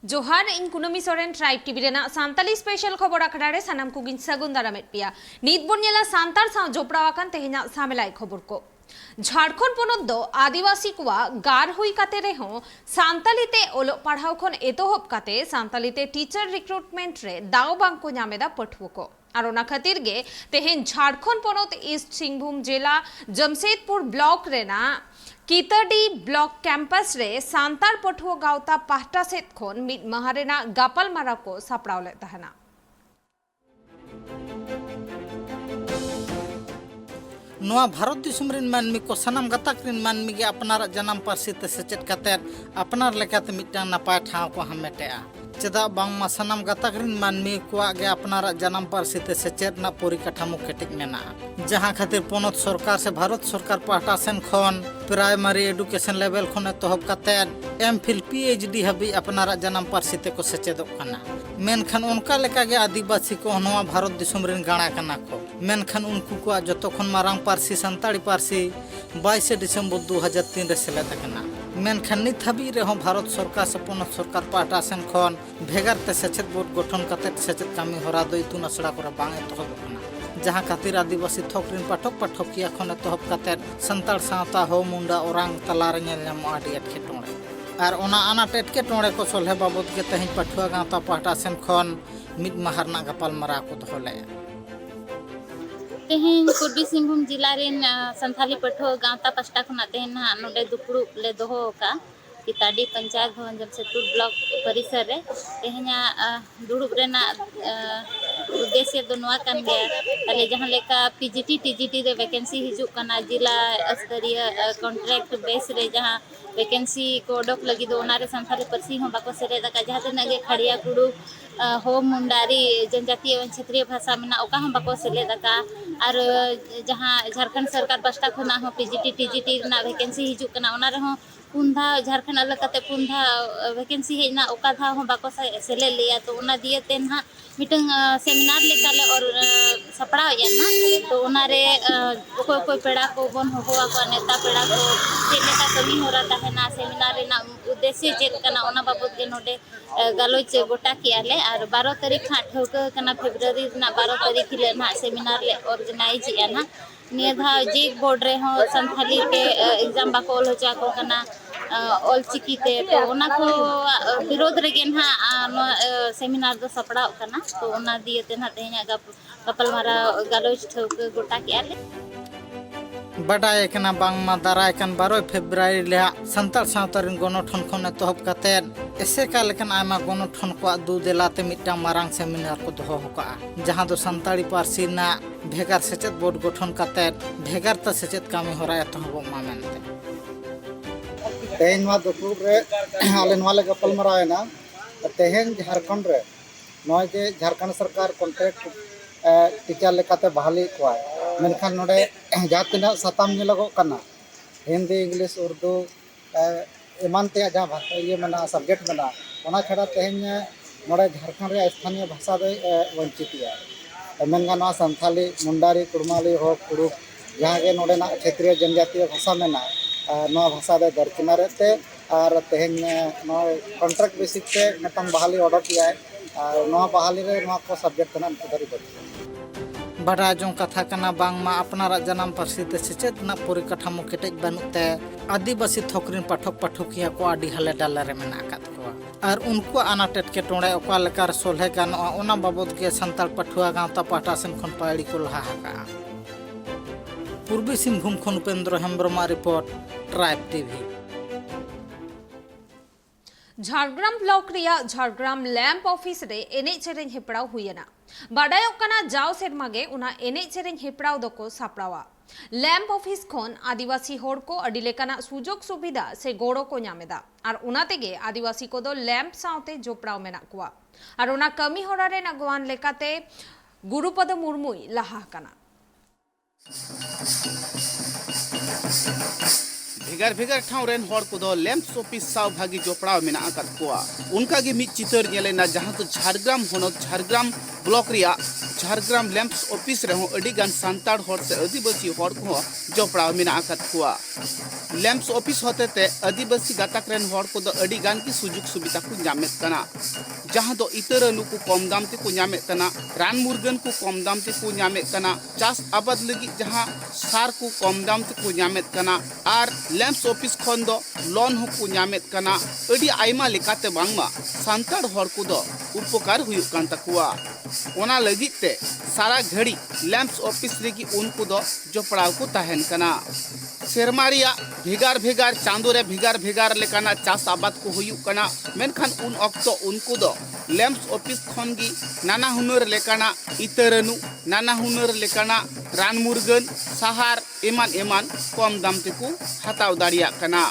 जोहार इन Kunmi Soren tribe TV रेना सांताली स्पेशल खबर आखड़ा रे सानाम को गिन सागुन दारामेट पिया नीत बोन नेला सांतार सा जोपड़ावाकान तेहेना सामेलाई खबर को झारखंड पोनत दो आदिवासी कुआ गार हुई काते रे हो सांतालीते ओलो पढ़ाव खन एतोहब काते सांतालीते टीचर रिक्रूटमेंट रे दाव बांग को नामेदा पठुओ को और ओना खातिर गे तेहेन झारखंड पोनत ईस्ट सिंहभूम जिला जमशेदपुर ब्लॉक रेना कीतडी ब्लॉक कैंपस रे सांतार पठुआ गावता पाहटा सेत खन मिद महारेना गापल मारा को सापड़ाव ले तहना नवा भारत दिसुम रिन मानमी को सनाम गताक रिन मानमी गे अपनार जन्म पार्सी ते सेचेत काते अपनार लेकाते मिटांग नापाय ठाव को हमेटेआ चेदा बांगमा सनाम गताक रिन मानमी को गे अपनार जन्म पार्सी ते सेचेत ना परिकाठामो केटिक मेना जहां खातिर पोनत सरकार से भारत सरकार पाहटा सेन खन प्राइमरी एडुकेशन लेवल खन एतहब काते एमफिल पीएचडी हबी अपनार जन्म पार्सी ते को सेचेदोक कना मेनखान उनका लेका गे आदिवासी को नवा भारत दिसुम रिन गाणा कना को मेनखान उनको को जतो खन मारांग पार्सी संताड़ी पार्सी 22 डिसेम्बर 2003 रे सेलेद कना मेनखान नित हाबी रे भारत सरकार से पोनत सरकार पाहटा सेन खन भेगार ते सेचेद बोर्ड गठन काते सेचेद कामी हरा दो इतुन असड़ा करे बांग एतहब कना जहां खातिर आदिवासी थोकरिन पाठक पाठकिया खन एतहब काते संताड़ सावता हो मुंडा ओरांग तलार नेल नाम आडी एटकेटोणे और ओना आनाट एटकेटोणे को सोल्हे बाबद के तेहें पाठुआ गावता पाहटा सेन खन मिद माहरना गपाल मारा को दोले तेहें पूर्वी सिंहभूम जिला रेन संथाली पठुआ गावता पास्टा खुना तेहें ना नोडे दुपुड़ु ले दोहो का कीताडी पंचायत भवन जमशेदपुर ब्लॉक परिसर रे तेहें दुड़ुब रेना उद्देश्य दो नोआ कान गया ताले जहां लेका पीजीटी टीजीटी रे वैकेंसी हिजुक कना जिला स्तरीय कॉन्ट्रैक्ट बेस रे जहां वैकेंसी को ओडक लगी दो ओनारे संथाली परसी हो बाको सेरे दका जहां तना गे खड़िया कुडू हो मुंडारी जनजातीय एवं क्षेत्रीय भाषा में ओका हम बाको सेले दका और जहां झारखंड सरकार पास्टा खुना हो पीजीटी टीजीटी ना वैकेंसी हिजुक कना ओना रे हो पुंधा झारखंड अलग कते पुंधा वैकेंसी हेना ओका धा हो बाको सेले लिया तो ओना दिए ते ना मिटंग सेमिनार लेकाले और सपड़ा या ना तो ओनारे कोई कोई पेड़ा को बन होवा को नेता पेड़ा को चेलेका कमी हो रहा है ना सेमिनार ना उद्देश्य चेत कना ओना बाबत के नोडे गालोच गोटा कियाले और 12 तारीख हा ठोक कना फेब्रुआरी ना 12 तारीख ले ना सेमिनार ले ऑर्गेनाइज या ना निया धा जे बोर्ड रे हो संथाली के एग्जाम बाको ओल होचा को कना ऑल चिकीते तो ओना को विरोध रे गेन हा सेमिनार दो सपड़ा कना तो ओना दिए ते ना ते냐 गपल मारा गालोच ठोक गोटा कियाले बडाय कना बांगमा दाराय कन 12 फेब्रुआरी ले संताल सावतारिन गणठन खन एतहब काते एसेका लेकन आयमा गणठन को दु देलाते मिटांग मारांग सेमिनार को दोहो होका जहां दो संताड़ी पारसी ना भेगार सेचेत बोर्ड गठन काते भेगार त सेचेत कामी होरा एतहब मा मेनते तेहें नवा दुपुर रे आले नवा ले गपल मरायना तेहें झारखंड रे नय जे झारखंड सरकार कॉन्ट्रैक्ट टीचर लेकाते बहाली को मेनखान नोडे जहाँ तीना साताम नेलगो कना हिंदी इंग्लिश उर्दू एमान ते जहाँ भाषा ये मेना सब्जेक्ट मेना ओना छड़ा तेहें नोडे झारखंड रे स्थानीय भाषा दे वंचित मेनगा संथाली मुंडारी कुड़माली हो कुड़ू जहाँ के नोडे ना क्षेत्रीय जनजातीय भाषा मेना नवा भाषा दे दरकिनारे ते और तेहें कॉन्ट्रैक्ट बेसिक ते नतंग बहाली ऑर्डर किया है नवा बहाली रे नवा को सब्जेक्ट ना धरी बड़ा जों कथा कना बांगमा अपनारा जन्म पार्सी ते सेचेत ना परिकाठामो केटेज बानुते आदिवासी थोकरिन पाठक पाठकिया को आडी हाले डाले रे मेना कात को और उनको आनाट एटकेटोणे ओका लेकार सोल्हे गानोआ ओना बाबद के संताल पाठुआ गावता पाहटा सेन खन पायड़ी को लहा हाका पूर्वी सिंहभूम खन Upendra Hembram report tribe TV Jhargram block रिया झारग्राम लैंप ऑफिस रे एने सेरेन हेपड़ाव हुयना बाडायोक कना जाव सेरमागे उना एने सेरेन हेपड़ाव दको सापड़ावा लैंप ऑफिस खन आदिवासी होड़ को अडी लेकाना सुजोग सुविधा से गोड़ो को नामेदा और उना तेगे आदिवासी को दो लैंप सावते जोपड़ाव मेना कुआ और उना कमी होड़ा रे नगवान लेकाते गुरुपद मुर्मुई लहा कना भेगार भेगार ठाव रेन हर को दो लैंप्स ऑफिस साव भागी जोपड़ाव मेना आकात कोआ उनका गे मिट चितर नेलेना जहां तो झारग्राम होनत झारग्राम ब्लॉक रिया झारग्राम लैंप्स ऑफिस रहो अडी गान सांताड़ हर से आदिवासी हर को जोपड़ाव मेना आकात कोआ लैंप्स ऑफिस होते ते आदिवासी गातक रेन हर को दो अडी गान की सुजुग सुविधा को ᱧᱟᱢᱮᱫ ᱠᱟᱱᱟ जहां दो इतरनु को कम दाम ते को ᱧᱟᱢᱮᱫ ᱠᱟᱱᱟ रान मुर्गन को कम दाम ते को ᱧᱟᱢᱮᱫ ᱠᱟᱱᱟ चास आबाद लगी जहां सार को कम दाम ते को ᱧᱟᱢᱮᱫ ᱠᱟᱱᱟ आर लैंप्स ऑफिस खन दो लोन हो को ᱧᱟᱢᱮᱫ ᱠᱟᱱᱟ अडी आयमा लेकाते बांगमा सांताड़ हर को दो उपकार हुयुक कान तकुआ ओना लगी ते सारा घड़ी लैंप्स ऑफिस रेगी उनको दो जोपड़ाव को तहन कना सेरमारिया भेगार भेगार चांदो रे भेगार भेगार लेकाना चास आबाद को हुयुक कना मेनखान उन अक्तो उनको दो लैंप्स ऑफिस खन गी नाना हुनर लेकाना इतरनु नाना हुनर लेकाना रान मुर्गन सहार एमान एमान कम दाम ते को हताव दाड़िया कना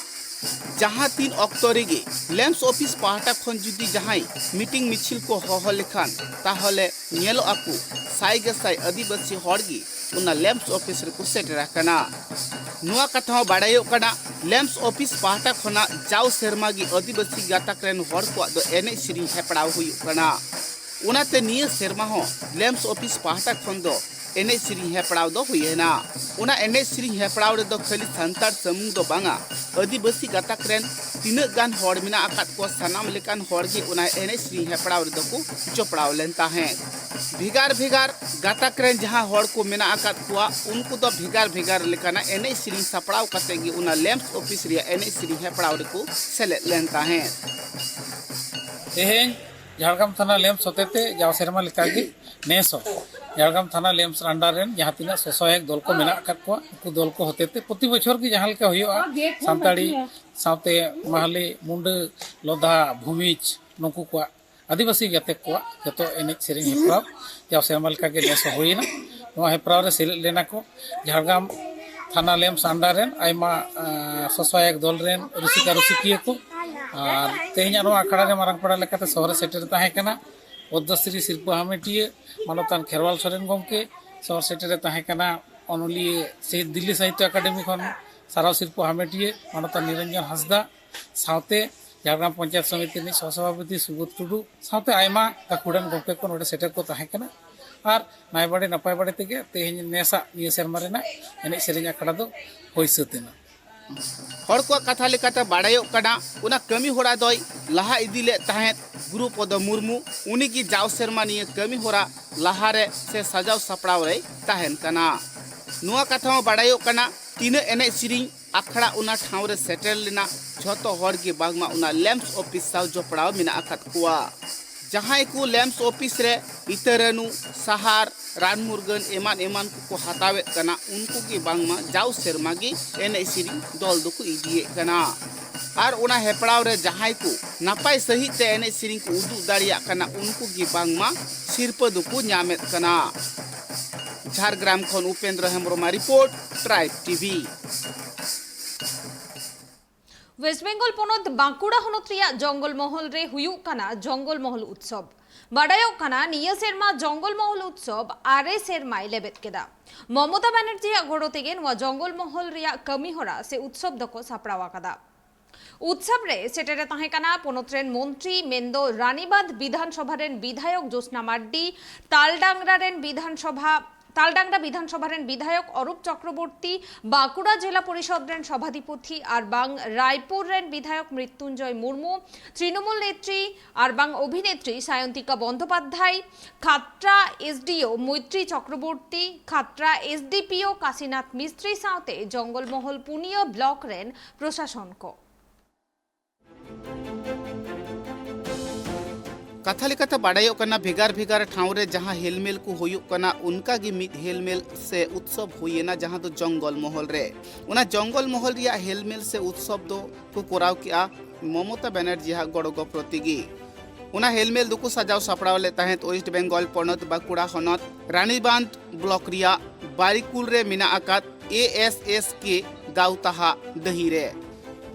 जहां 3 अक्टोबर गे लैंप्स ऑफिस पाहटा खन जुदी जहां मीटिंग मिছিল को हह लेखान ताहले नेलो आकु साई गे साई आदिवासी हड़गी उना लैंप्स ऑफिस रे को सेटर कना नुआ कथा बाड़ायो कना लैंप्स ऑफिस पाहटा खना जाव सेरमा गी आदिवासी गातक रेन हड़ को दो एने सिरी हेपड़ाव हुयु कना उनाते निय सेरमा हो लैंप्स ऑफिस पाहटा खन दो एने सिरी हेपड़ाव दो हुयेना उना एने सिरी हेपड़ाव रे दो खाली सांताड़ समूह दो बांगा आदिवासी गातक रेन तीना गान हड़ मिना आकात को सनाम लेकान हड़ गे उना एने सिरी हेपड़ाव रे दो को जोपड़ाव लेन ताहे भेगार भेगार गातक रेन जहां हड़ को मिना आकात को उनको दो भेगार भेगार लेकाना एने सिरी सपड़ाव कते गे उना लैंप्स ऑफिस रे एने सिरी हेपड़ाव रे को सेले लेन ताहे तेहें झारग्राम थाना लैंप्स होते जाव सेरमा लेका गे नेसो झारग्राम थाना लैंप्स अंडर रेन जहाँ तीना ससहायक दल को मेना आकात को उनको दल को होते प्रति बछर की जहाँ लेका हुआ सानताड़ी साथे माहले मुंडे लोधा भूमिज नुकु को आदिवासी गाते को जतो एने सेरिंग हेप्राव जाव सेरमा लेका गे नेसो होइना नोआ हेप्राव रे सेलेद लेना को झारग्राम थाना लैंप्स अंडर रेन आयमा ससहायक दल रेन रुसिका रुसिकिया को और तेहना नोआ आखड़ा रे मारंगपड़ा लेकाते शहर सेटर ताहे कना पद्मश्री शिल्पा हामेटिया मानतान खेरवाल सोरेन गमके शहर सेटर ताहे कना अनलिए से दिल्ली साहित्य अकादमी खन साराव शिल्पा हामेटिया मानतान निरंजन हांसदा साथे झारग्राम पंचायत समिति नि सहसभापति सुबोध टुडू साथे आयमा गाकुड़ान गमके को नोडे सेटर को ताहे कना और नाय बाड़े नपाय बाड़े तेगे तेहें नेसा निय सेरमा रेना एने सेरेंग आखड़ा दो होई सतेना हड़ को कथा लेकाते बाड़ायो कना उना कमी होड़ा दोय लहा इदिले ताहेत गुरु पद मुर्मू उनी की जाव सेरमा निय कमी होड़ा लहारे से सजाव सपड़ाव रे ताहेन कना नुआ कथा बाड़ायो कना तीन एने सिरिंग आखड़ा उना ठाव रे सेटल लेना झतो हड़ के बागमा उना लैंप्स ऑफिस साव जोपड़ाव मिना आकात कुआ जहां को लैंप्स ऑफिस रे इतरनु सहार रान मुर्गन एमान एमान को हतावे कना उनको की बांगमा जाव सेरमा गी एने सिरी दल दुको इदिए कना और उना हेपड़ाव रे जहां को नापाय सही ते एने सिरी को उदु दाड़िया कना उनको की बांगमा सिरप दुको ᱧᱟᱢᱮᱫ कना झारग्राम खन उपेंद्र हेम्ब्रमा report tribe TV West Bengal पनत बांकुड़ा हनत रिया जंगल महल रे हुयुक काना जंगल महल उत्सव बाडायोक काना निया सेरमा जंगल महल उत्सव आरे सेरमाय लेबेत केदा ममता बनर्जी गड़ो तेगे नवा जंगल महल रिया कमी होरा से उत्सव दको सापड़ावा कादा उत्सव रे सेटेरे ताहे काना पनत रेन मंत्री मेंदो रानीबांध विधानसभा रेन विधायक जोस्ना माड्डी तालडांगरा रेन तालडांगरा विधानसभा रेन विधायक अरूप चक्रवर्ती बांकुड़ा जिला परिषद रेन सभाधिपति और बांग रायपुर रेन विधायक मृत्युंजय मुर्मू तृणमूल नेत्री और बांग अभिनेत्री सायंतिका बंदोपाध्याय खात्रा एसडीओ मैत्री चक्रवर्ती खात्रा एसडीपीओ काशीनाथ मिस्त्री साथे जंगलमहल पुनिया ब्लॉक रेन प्रशासन को कथा लेकाते बाड़ायो कना भेगार भेगार ठाव रे जहां हेलमेल को हुयुक कना उनका गी मिद हेलमेल से उत्सव हुएना जहां दो जंगल महल रे उना जंगल महल रिया हेलमेल से उत्सव दो को कोराव किया ममता बनर्जी हा गड़गो प्रतिगी उना हेलमेल दुको सजाव सपड़ाव ले ताहेत वेस्ट बेंगल पनत बांकुड़ा हनत रानीबांध ब्लॉक रिया बारिकुल रे मिना आकात एएसएस के गावताहा दही रे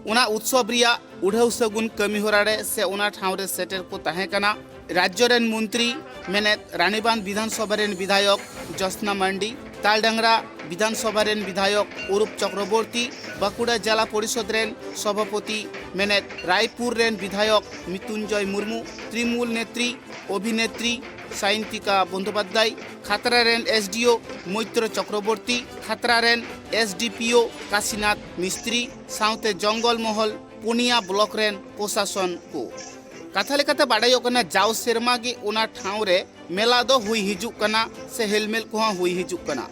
उना उत्सव रिया उड़ाव सगुन कमी होरा रे से उना ठाव रे सेटर को ताहे कना राज्य रेन मंत्री मेनेत रानीबांध विधानसभा रेन विधायक जोस्ना मांडी तालडांगरा विधानसभा रेन विधायक अरूप चक्रवर्ती, बाकुड़ा जिला परिषद रेन सभापति मेनेत रायपुर रेन विधायक मृत्युंजय मुर्मू, तृणमूल नेत्री अभिनेत्री साइंतिका बंदोपाध्याय, खातरा रेन एसडीओ मैत्र चक्रवर्ती, खातरा रेन एसडीपीओ काशीनाथ मिस्त्री, साउते जंगल महल पुनिया ब्लॉक रेन प्रशासन को कथा लेकाते बाडायोग कना जाव सेरमा गे ओना ठाव रे मेला दो हुई हिजुग कना से हेलमेल को हुई हिजुग कना।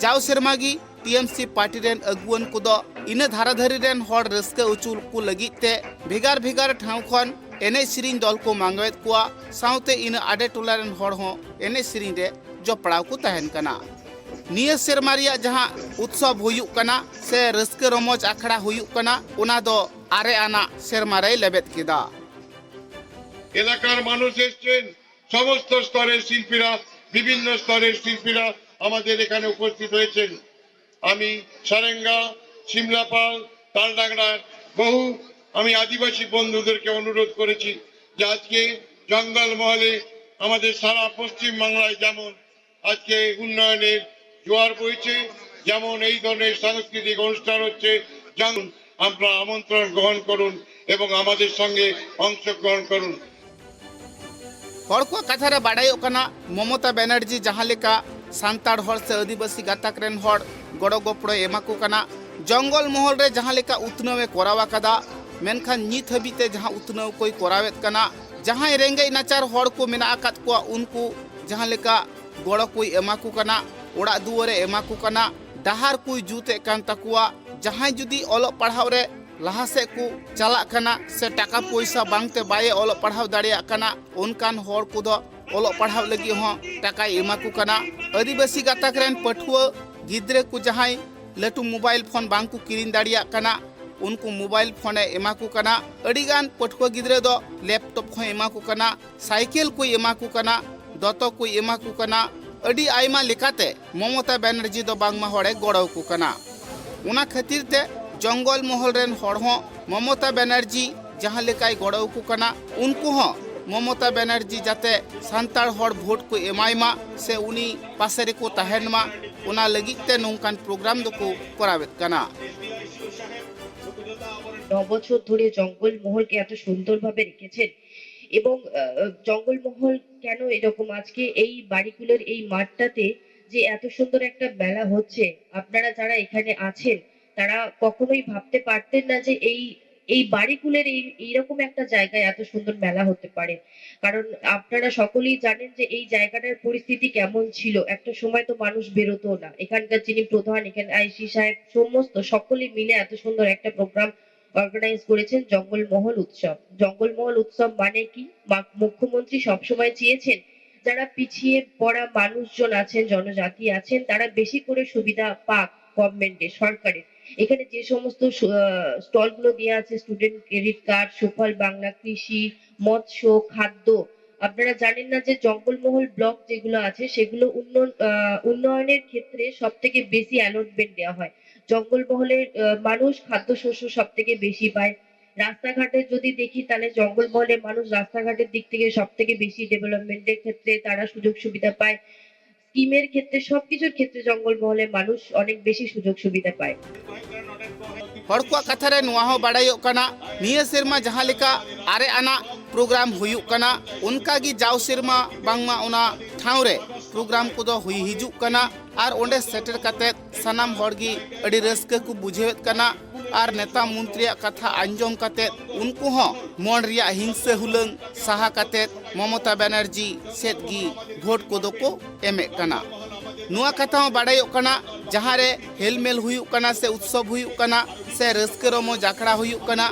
जाव सेरमा गी टीएमसी पार्टी रेन अगुवन को दो इन धाराधारी रेन हर रस्का उचुल को लगिते भेगार भेगार ठाव खन एने सिरिन दल को मांगवेत कुआ साउते इन आडे टोला रेन हर हो एने सिरिन रे जपड़ाव को तहन कना। निया सेरमा रिया जहां उत्सव हुयुग कना से रस्का रमोज आखड़ा हुयुग कना ओना दो आरे आना सेरमा रे लेबेत किदा। এলাকার মানুষ এসেছেন, সমস্ত স্তরের শিল্পীরা, বিভিন্ন স্তরের শিল্পীরা আমাদের এখানে উপস্থিত হয়েছেন। আমি সারেঙ্গা, শিমলাপাল, তালডাংরার বহু আমি আদিবাসী বন্ধুদেরকে অনুরোধ করেছি যে আজকে জঙ্গল মহলে আমাদের সারা পশ্চিম বাংলায় যেমন আজকে উন্নয়নের জোয়ার বইছে, যেমন এই ধরনের সাংস্কৃতিক অনুষ্ঠান হচ্ছে, যেমন আপনারা আমন্ত্রণ গ্রহণ করুন এবং আমাদের সঙ্গে অংশগ্রহণ করুন। हर को कथा रे बाडायो कना ममता बनर्जी जहां लेका सांताड़ हर से आदिवासी गाताक रेन हर गड़ो गपड़ो एमा को कना जंगल महल रे जहां लेका उतनवे कोरावा कदा मेनखान नित हबीते जहां उतनव कोई कोरावेत कना जहां रेंगे नाचार हर को मेना आकात को उनको जहां लेका गड़ो कोई एमा को कना ओड़ा दुआरे एमा को कना डाहार कोई जूते कान तकुआ जहां जुदी ओलो पढ़ाव रे लहा से को चला कना से टाका पैसा बांगते बाये ओलो पढ़ाव दाड़िया कना उनकान हर को दो ओलो पढ़ाव लगी हो टाका एमा को कना। आदिवासी गाताक रेन पठुआ गिद्रे को जहां लटू मोबाइल फोन बांग को किरिन दाड़िया कना उनको मोबाइल फोन एमा को कना। अड़ीगान पठुआ गिद्रे दो लैपटॉप को एमा को कना, साइकिल को एमा को कना, दतो को एमा को कना। अड़ी आयमा लेकाते ममता बनर्जी दो बांगमा हड़े गड़ो को कना। उना खातिर ते जंगल महल रेन हर हो ममता बनर्जी जहां लेकाय गड़ो को कना उनको हो ममता बनर्जी जाते सांताड़ हर भोट को एमायमा से उनी पासेरे को तहनमा उना लगिते नौकान प्रोग्राम दो को करावेत कना। 9 বছর ধরে জঙ্গল মহলকে এত সুন্দরভাবে রেখেছেন এবং জঙ্গল মহল কেন এরকম আজকে এই বাড়িগুলোর এই মাঠটাতে যে এত সুন্দর একটা মেলা হচ্ছে আপনারা যারা এখানে আছেন তারা কখনোই ভাবতে পারতেন না যে এই বাড়িগুলোর এইরকম একটা জায়গায় এত সুন্দর মেলা হতে পারে। কারণ আপনারা সকলেই জানেন যে এই জায়গাটার পরিস্থিতি কেমন ছিল, একটা সময় তো মানুষ বেরোতো না। এখানকার যিনি প্রধান এখানে আইসি সাহেব সমস্ত সকলে মিলে এত সুন্দর একটা প্রোগ্রাম অর্গানাইজ করেছেন জঙ্গলমহল উৎসব। জঙ্গলমহল উৎসব মানে কি, মুখ্যমন্ত্রী সবসময় চেয়েছেন যারা পিছিয়ে পড়া মানুষজন আছেন, জনজাতি আছেন, তারা বেশি করে সুবিধা পাক গভর্নমেন্টের, সরকারের। এখানে যে সমস্ত স্টল গুলো দেওয়া আছে, স্টুডেন্ট ক্রেডিট কার্ড, সুফল বাংলা, কৃষি, মৎস্য, খাদ্য। আপনারা জানেন না যে জঙ্গলমহল ব্লক যেগুলো আছে সেগুলো উন্নয়নের ক্ষেত্রে সব থেকে বেশি অ্যালটমেন্ট দেওয়া হয়। জঙ্গলমহলের মানুষ খাদ্যশস্য সব থেকে বেশি পায়। রাস্তাঘাটে যদি দেখি তাহলে জঙ্গলমহলের মানুষ রাস্তাঘাটের দিক থেকে সব থেকে বেশি ডেভেলপমেন্টের ক্ষেত্রে তারা সুযোগ সুবিধা পায়। স্কিমের ক্ষেত্রে সবকিছুর ক্ষেত্রে জঙ্গলমহলের মানুষ অনেক বেশি সুযোগ সুবিধা পায়। हर को कथा रे नुआ हो बाडायो कना निया सेरमा जहां लेका आरे आना प्रोग्राम हुयुक कना उनका गी जाव सेरमा बांगमा ओना ठाव रे प्रोग्राम को दो हुई हिजुक कना आर ओंडे सेटर कते सनाम हड़गी अड़ी रस्क को बुझेत कना आर नेता मंत्री कथा आंजोम कते उनको हो मन रिया हिंसे हुलंग साहा कते ममता बनर्जी सेतगी भोट को दो को एमे कना। नुआ कथा बाडायो कना जहां रे हेलमेल हुयुक कना से उत्सव हुयुक कना से रस्क रमो जाखड़ा हुयुक कना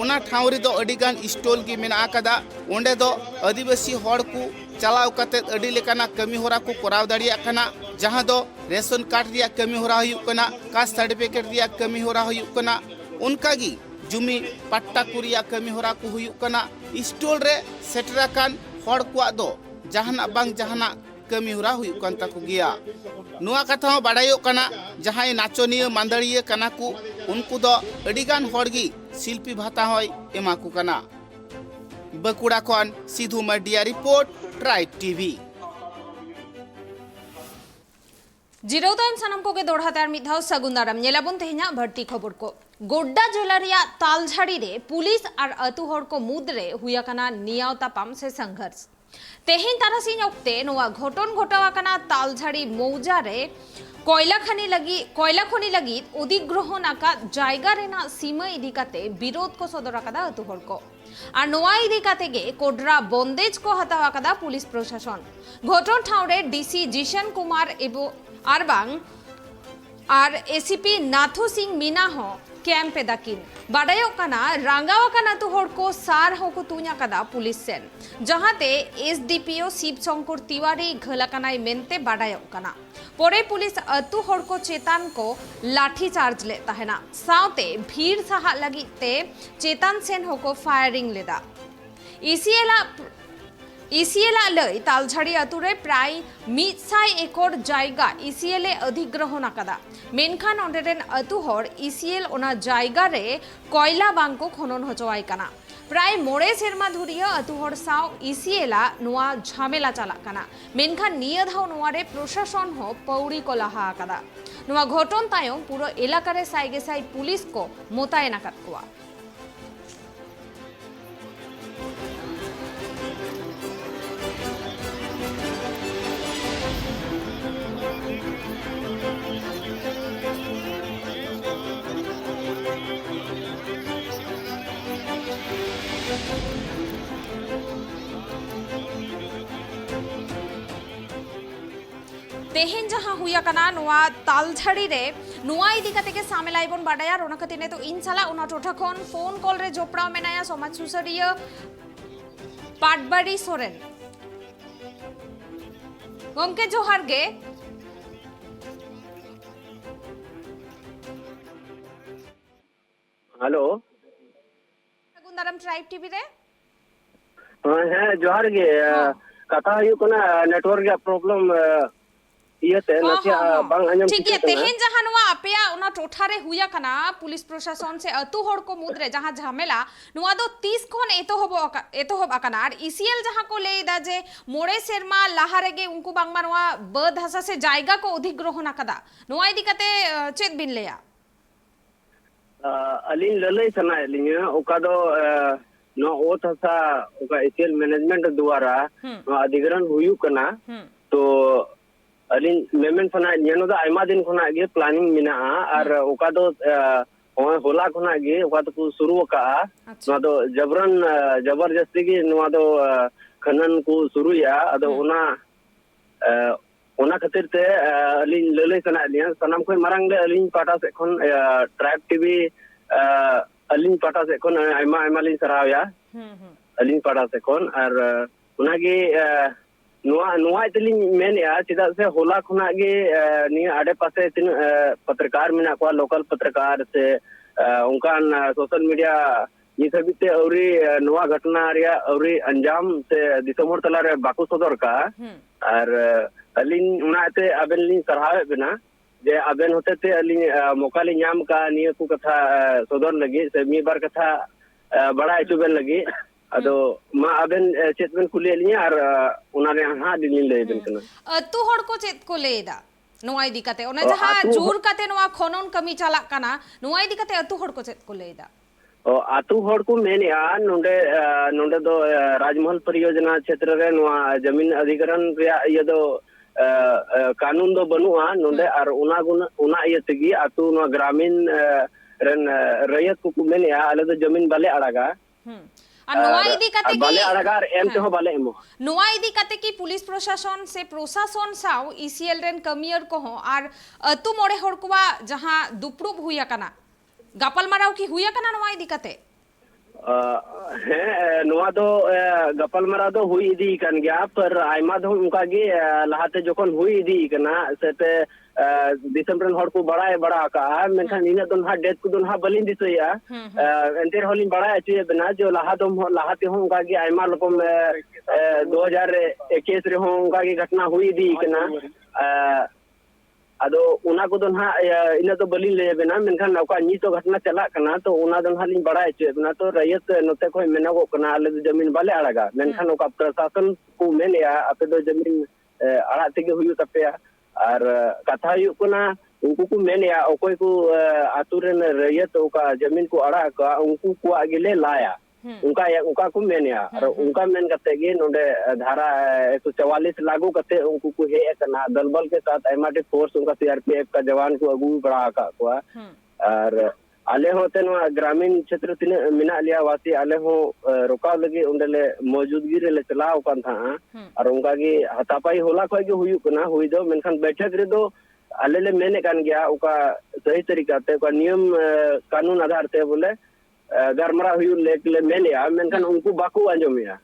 उना ठाव रे दो अडिगान स्टॉल की मेना कदा ओंडे दो आदिवासी हड़ को चलाव कते अडी लेकाना कमी होरा को कराव दाड़िया कना जहां दो रेशन कार्ड रिया कमी होरा हुयुक कना, कास्ट सर्टिफिकेट रिया कमी होरा हुयुक कना, उनका गी जुमी पट्टा कुरिया कमी होरा को हुयुक कना। स्टॉल रे सेटरा कान हड़ को दो जहाना बांग जहाना कमी होरा हुयुक कान ताको गिया। नुआ कथा बाडायो कना जहां नाचनिया मांदड़िया कना को उनको दो अडिगान हड़गी शिल्पी भाता होय एमा को कना। बकुड़ा खन Sidhu Madia report tribe TV. जिराव तायम सानाम कोगे दोड़हाते आर मिद धाव सागुन दाराम नेलाबोन तेहेना भर्ती खबर को गोड्डा जिला रिया तालझाड़ी रे पुलिस और अतु हर को मुद्रे हुयाकाना नियाव तापाम से संघर्ष तेहेन तारासिन ओक्ते नोआ घटन घटावाकाना तालझाड़ी मौजा रे कोयला खनि लगी अधिग्रहण आका जायगा रेना सीमा इदी काते विरोध को सदर आकादा अतु हर को और नोआ इदी काते गे कोडरा बंदेज को हताव आकादा पुलिस प्रशासन घटन ठाउरे डीसी जिशन कुमार एबो आरबांग और एसीपी नाथू सिंह मीना हो कैंप दाकिन बाडायो काना रांगावा काना तो हर को सार हो को तुन्या कदा पुलिस सेन जहाते एसडीपीओ शिव शंकर तिवारी घलाकानाय मेनते बाडायो काना परे पुलिस अतु हर को चेतान को लाठी चार्ज ले तहना साउते भीड़ सहा लगी ते चेतान सेन हो को फायरिंग लेदा इसीएला लय तालझाड़ी अतुरे प्राय 100 एकड़ जायगा इसीएल अधिग्रहण आकादा मेनखान ओंडेरेन अतु हर इसीएल ओना जायगा रे कोयला बांग को खनन हचवाय काना प्राय 9 सेरमा धुरिया अतु हर साव इसीएला नुआ झमेला चाला काना मेनखान निया धाव नुआ रे प्रशासन हो पौड़ी को लाहा आकादा नुआ घटन तायम पुरो एलाका रे साइगे साइ पुलिस को मोतायन आकाद कोआ तेहेन जहां हुया कना नुआ तालझाड़ी रे नुआ इदी कते के सामेलाई बोन बाडाया रोना कतिने तो इन साला उना टोठा खन फोन कॉल रे जोपड़ा मेनाया समाज सुसरिया पाटबाड़ी सोरेन गमके जोहार गे हेलो गुंदाराम ट्राइब टीवी रे हाँ जोहार गे कथा हुई कोना नेटवर्क या प्रॉब्लम इयते नथिया बांग आंजम ठीक है तेहेन जहां नुआ अपेया उना टोठा रे हुया कना पुलिस प्रशासन से अतु हर को मुद्रे जहां झमेला नुआ दो 30 खन एतो होब आकना और ईसीएल जहां को लेदा जे मोड़े सेरमा लाहारे गे उनको बांगमा नुआ बद हसा से जायगा को अधिग्रहण आकदा नुआ इदी कते चेत बिन लेया अलिन ललई सना लिया ओका दो नो ओत हसा ओका ईसीएल मैनेजमेंट द्वारा अधिग्रहण हुयु कना तो अलिन मेमेन फना यानो दा आयमा दिन खना गे प्लानिंग मिना और ओका दो होला खना गे ओका तो शुरू का नो दो जबरदस्ती गे नो दो खनन को शुरू या अदो ओना खातिर ते अलिन लले सना लिया सनाम कोई मारंग ले अलिन पाटा से खन ट्राइब टीवी अलिन पाटा से खन आयमा लिन सराव या अलिन पाटा से खन और ओना गे नुआ इतलिन मेन या चिदा से होला खुना गे नि आडे पासे तिन पत्रकार मिना को लोकल पत्रकार से उनकान सोशल मीडिया नित हबिते औरी नुआ घटना रिया औरी अंजाम से दिसमोर तला रे बाकु सदर का और अलिन उनाते अबेन लिन सरहावे बिना जे अबेन होते ते अलिन मोकाली नाम का निय को कथा सदर लगी से मी बार कथा बड़ा इचुबेन लगी अदो मा अबेन चेतबेन कुले लिया और उनारे हा दिलिन लेबेन कना अतु हर को चेत को लेदा नुआ इदी कते ओना जहां जोर कते नुआ खनन कमी चाला कना नुआ इदी कते अतु हर को चेत को लेदा ओ आतु हर को मेनिया नोंडे दो राजमहल परियोजना क्षेत्र रे नुआ जमीन अधिग्रहण रिया ये दो कानून दो बनुआ नोंडे और उना ये तगी आतु नुआ ग्रामीण रन रयत को मेनिया आले दो जमीन बाले अड़ागा और नुआ इदी कते बाले अड़ागार एम ते हो बाले एमो नुआ इदी कते की पुलिस प्रशासन से प्रशासन साव ईसीएल रेन कमियर को हो और अतु मोड़े हड़कुवा जहां दुपड़ुब हुया कना गापल माराव की हुया कना नुआ इदी कते है नुआ दो गपल मरा दो हुई इदी कन गया पर आयमा दो उनका गे लहाते जोखन हुई इदी कना सेते दिसंबर हर को बड़ा का मेनखान इना दोन हा डेट को दोन हा बलिन दिसया एंटर होलिन बड़ा अचे बना जो लहाते हो उनका गे आयमा लोकम 2021 रे हो उनका गे घटना हुई इदी कना अदो उना को दोन हा इना तो बलिन ले बना मेनखान नौका नी तो घटना चला कना तो उना दोन हा लिन बड़ा अचे बना तो रयत नते कोई मेनागो कना आले जमीन बाले अड़ागा मेनखान नौका प्रशासन को मेनया आपे दो जमीन अड़ा तेगे हुयु तपेया और कथा हुयुग कना उनको को मेनया ओकोय को आतु रेन रैयत ओका जमीन को अड़ा का उनको को आगे लाया उनका को मेनया और उनका मेन करते गे नोडे धारा 144 लागू करते उनको को हे कना दलबल के साथ एमआरटी फोर्स उनका सीआरपीएफ का जवान को अगू बढ़ा का और आले होते नो ग्रामीण क्षेत्र तिन मिना लिया वासी आले हो रोका लगे उंडले मौजूदगी रे चलाव कान था और उनका की हतापाई होला कोई के हुयु कना हुई दो मेनखान बैठक रे दो आले ले मेने कान गया उका सही तरीका ते का नियम कानून आधार ते बोले गरमरा हुयु ले मेनया मेनखान उनको बाकू आंजोमिया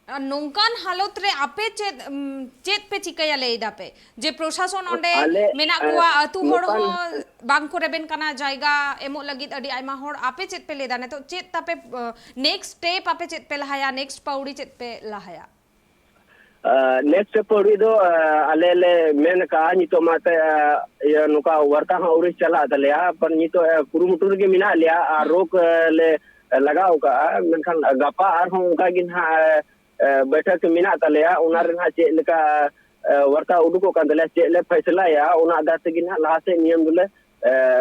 नौकान हालत रे आपे चेत पे चिकया ले दापे जे प्रशासन ओंडे मेना कुआ अतु होड़ हो बांग को रेबेन कना जायगा एमो लगित अडी आयमा होड़ आपे चेत पे लेदा ने तो चेत तापे नेक्स्ट स्टेप आपे चेत पे लहाया नेक्स्ट पौड़ी चेत पे लहाया नेक्स्ट पौड़ी दो आले ले मेन का नितो माते या नुका वर्ता हा उरी चला तलेया पर नितो कुरुमुटुर के मिना लिया आ रोक ले लगाओ का मेनखान गपा आर हो उनका गिन हा बैठक मिना तलेया उना रे हा चे लेका वर्ता उडुको कान तले चे ले फैसला या उना आधार से गिन हा लासे नियम दुले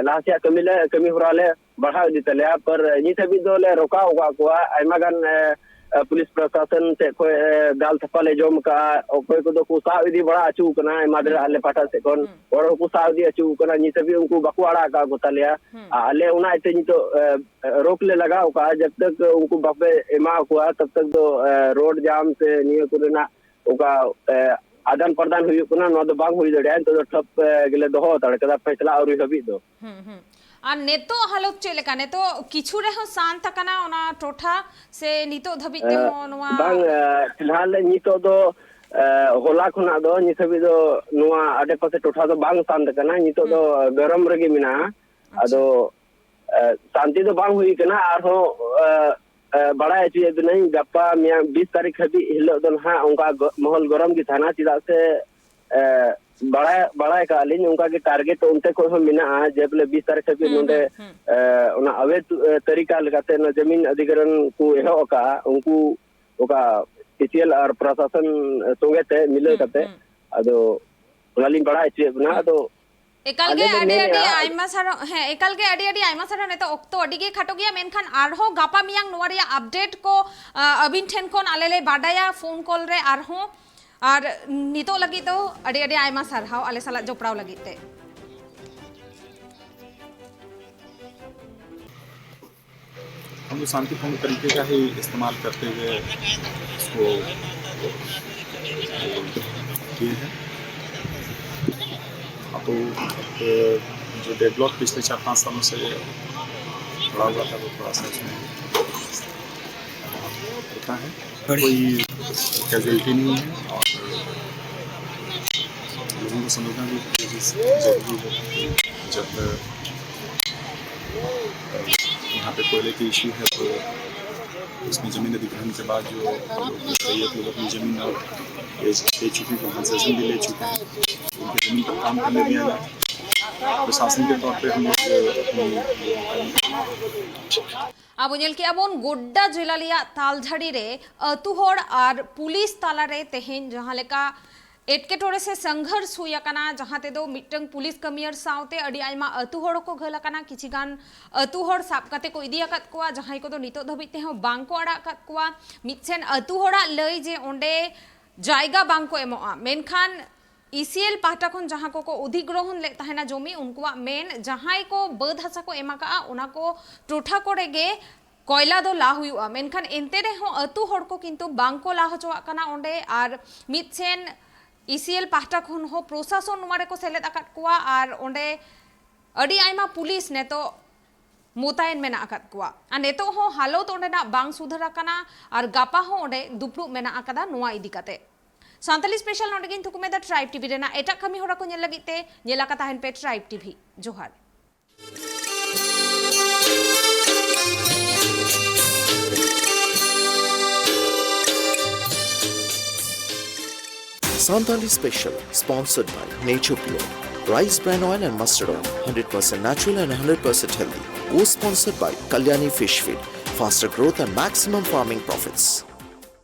लासे कमी होराले बढ़ा दी तलेया पर नित भी दो ले रोका होगा को आइमा गान पुलिस प्रशासन से कोई दाल थप्पा जोम का कोई को कुसा इदी बड़ा अचू कना मादर आले पाटा से कोन और कुसा इदी अचू कना नि सभी उनको बकवाड़ा का गोतालिया आले उना इते नि तो रोक ले लगाओ का जब तक उनको बापे एमा हुआ तब तक तो रोड जाम से नियो कुना उका आदान प्रदान हुई कना नो दो बांग हुई दड़े तो ठप गेले दोहो तड़कदा फैसला और हबी दो और नेतो हालत चे लेका नेतो किछु रे हो शांत कना ओना टोठा से नितो धबी ते नोवा बांग फिलहाल नितो दो होला खुना दो निसबी दो नोवा आडे पासे टोठा दो बांग शांत कना नितो दो गरम रगे मिना आदो शांति दो बांग हुई कना आर हो बड़ा एची दो नहीं गप्पा मिया 20 तारीख हबी हिलो दो हा उनका महल गरम की थाना चिदा से बड़ा का अलिन उनका के टारगेट उनते को हम मिना जेबले 20 तारीख के नोंडे उना अवैध तरीका लगाते न जमीन अधिग्रहण को एहो का उनको ओका टीसीएल और प्रशासन संगे ते मिले करते अदो उनालिन बड़ा इचे बना तो एकाल के अडी आइमा सारा है एकाल के अडी आइमा सारा ने तो ओक्तो अडी के खाटो गया मेनखान आरहो गापा मियांग नोवारिया अपडेट को अबिन ठेन कोन आलेले बाडाया फोन कॉल रे आरहो और नितो लगी तो अड़ी अड़ी आयमा सरहाव आले साला जोपड़ाव लगी ते हम शांतिपूर्ण तरीके का ही इस्तेमाल करते हुए इसको किए हैं। तो जो डेडलॉक पिछले 4-5 सालों से बढ़ा हुआ था वो थोड़ा सा इसमें होता है, कोई कैजुअलिटी नहीं है और लोगों को समझना भी जरूरी है। जब यहाँ पे कोयले की इशू है तो उसमें ज़मीन अधिग्रहण के बाद जो लोग अपनी ज़मीन और ले चुके हैं, कंपनसेशन भी ले चुके हैं, उनकी ज़मीन पर काम करने दिया जाए। प्रशासन के तौर पे हम अब उनल के अब गोड्डा जिला लिया तालझाड़ी रे अतुहड़ और पुलिस ताला रे तेहेन जहां लेका एटकेटोरे से संघर्ष हुई कना जहां ते दो मिटंग पुलिस कमियर सावते अडी आयमा अतुहड़ को घल कना किछि गान अतुहड़ साब कते को इदी आकत कोआ जहां को दो नितो धबित ते हो बांग को अड़ा कत कोआ मिटसेन अतुहड़ा लई जे ओंडे जायगा बांग को एमोआ मेनखान ईसीएल पाहटा खन जहां को अधिग्रहण ले तहना जमी उनकुआ मेन जहां को बद हसा को एमा का उना को टोठा को रेगे कोयला दो ला हुआ मेनखान एनते रे हो अतु हड़ को किंतु बांग को ला हचवा कना ओंडे और मिटसेन ईसीएल पाहटा खन हो प्रशासन नुमारे को सेलेद आकत कोआ और ओंडे अडी आयमा पुलिस ने तो मोतायन मेना आकत कोआ आ नेतो हो हालत ओंडेना बांग सुधरा कना और गापा हो ओंडे दुपड़ु मेना आकदा नोआ इदी काते सांताली स्पेशल नोडगिन थुकुमेदा ट्राइब टीवी रेना एटा कमी होरा को नेल लगिते नेला का ताहन पे ट्राइब टीवी जोहार Santali Special, sponsored by Nature Pure, rice bran oil and mustard oil, 100% natural and 100% healthy. Co-sponsored by Kalyani Fish Feed, faster growth and maximum farming profits.